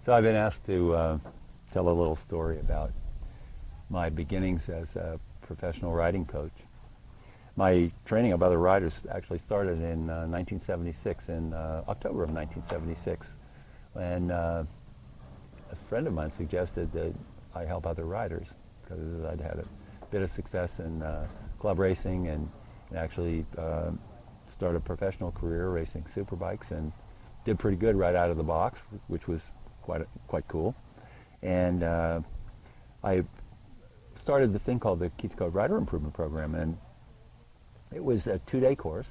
So I've been asked to tell a little story about my beginnings as a professional riding coach. My training of other riders actually started in 1976, in October of 1976, when a friend of mine suggested that I help other riders because I'd had a bit of success in club racing and actually started a professional career racing superbikes and did pretty good right out of the box, which was quite cool. And I started the thing called the Keith Code Rider Improvement Program, and it was a 2-day course,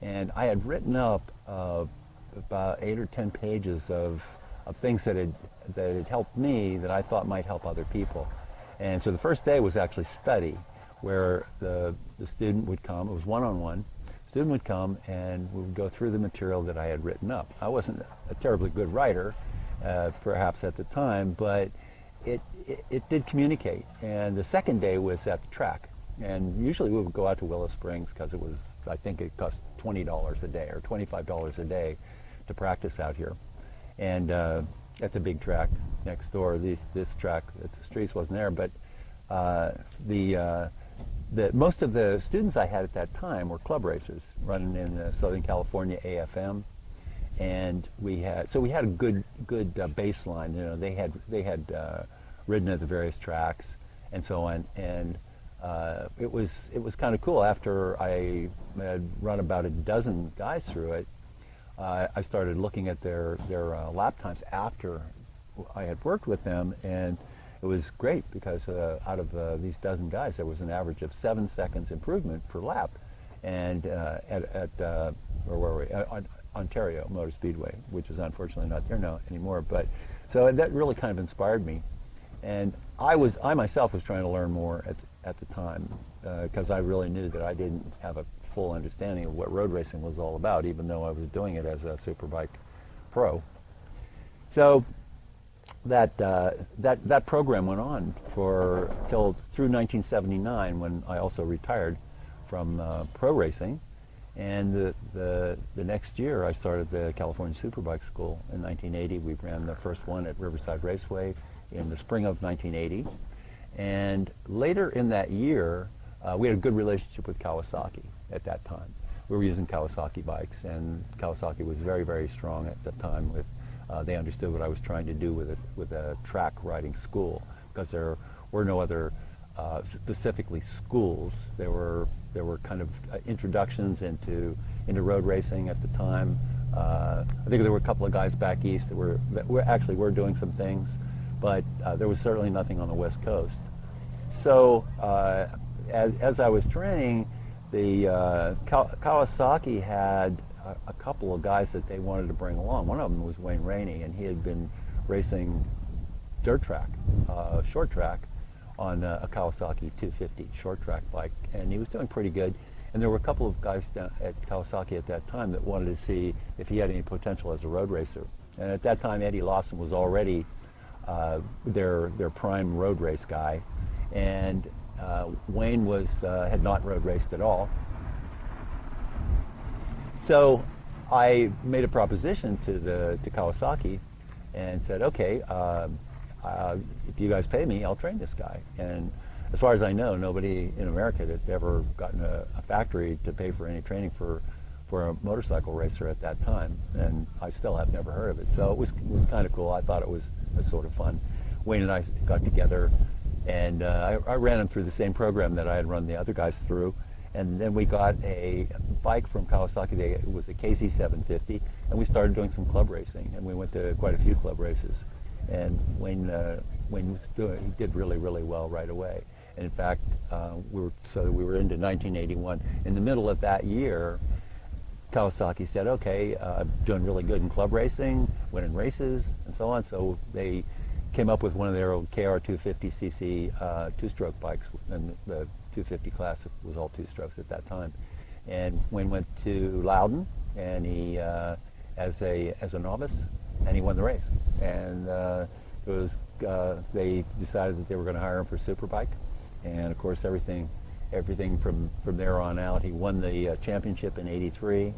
and I had written up about 8 or 10 pages of things that had helped me that I thought might help other people. And so the first day was actually study, where the student would come. It was one-on-one. Student would come and we would go through the material that I had written up. I wasn't a terribly good writer, perhaps at the time, but it did communicate. And the second day was at the track. And usually we would go out to Willow Springs because it was, I think it cost $20 a day or $25 a day to practice out here. And at the big track next door, this track at the streets wasn't there, but most of the students I had at that time were club racers running in Southern California AFM, and we had a good baseline. You know, they had ridden at the various tracks and so on, and it was kind of cool. After I had run about a dozen guys through it, I started looking at their lap times after I had worked with them, and it was great because out of these dozen guys, there was an average of 7 seconds improvement per lap, and Ontario Motor Speedway, which is unfortunately not there now anymore. But so that really kind of inspired me, and I myself was trying to learn more at the time because I really knew that I didn't have a full understanding of what road racing was all about, even though I was doing it as a Superbike pro. So that program went on through 1979, when I also retired from pro racing, and the next year I started the California Superbike School in 1980. We ran the first one at Riverside Raceway in the spring of 1980, and later in that year we had a good relationship with Kawasaki at that time. We were using Kawasaki bikes, and Kawasaki was very, very strong at the time. They understood what I was trying to do with a track riding school, because there were no other specifically schools. There were kind of introductions into road racing at the time. I think there were a couple of guys back east that were doing some things, but there was certainly nothing on the West Coast. So as I was training, the Kawasaki had a couple of guys that they wanted to bring along. One of them was Ranney, and he had been racing dirt track, short track, on a Kawasaki 250 short track bike, and he was doing pretty good. And there were a couple of guys down at Kawasaki at that time that wanted to see if he had any potential as a road racer. And at that time, Eddie Lawson was already their prime road race guy, and Wayne had not road raced at all. So I made a proposition to Kawasaki and said, okay, if you guys pay me, I'll train this guy. And as far as I know, nobody in America had ever gotten a factory to pay for any training for a motorcycle racer at that time, and I still have never heard of it. So it was kind of cool. I thought it was sort of fun. Wayne and I got together, and I ran him through the same program that I had run the other guys through. And then we got a bike from Kawasaki. It was a KZ750, and we started doing some club racing, and we went to quite a few club races. And Wayne he did really, really well right away. And in fact, we were into 1981. In the middle of that year, Kawasaki said, okay, I'm doing really good in club racing, winning races, and so on. So they came up with one of their old KR250cc two-stroke bikes, and the 250 class was all two-strokes at that time. And Wayne went to Loudon, and he as a novice, and he won the race. And they decided that they were going to hire him for Superbike, and of course everything from there on out. He won the championship in '83,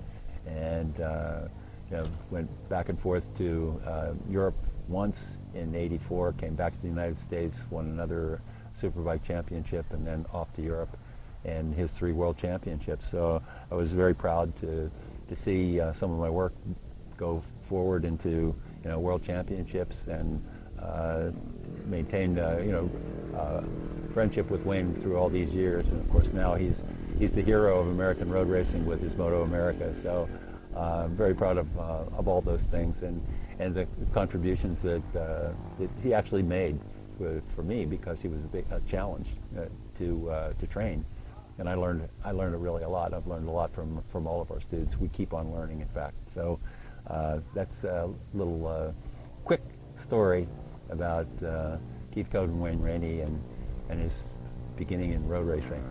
and went back and forth to Europe once in '84, came back to the United States, won another Superbike championship, and then off to Europe and his 3 world championships. So I was very proud to see some of my work go forward into world championships, and maintained friendship with Wayne through all these years. And of course now he's the hero of American road racing with his Moto America. So I'm very proud of all those things, and the contributions that he actually made for me, because he was a challenge to train. And I learned really a lot. I've learned a lot from all of our students. We keep on learning, in fact. So that's a little quick story about Keith Code and Wayne Ranney and his beginning in road racing.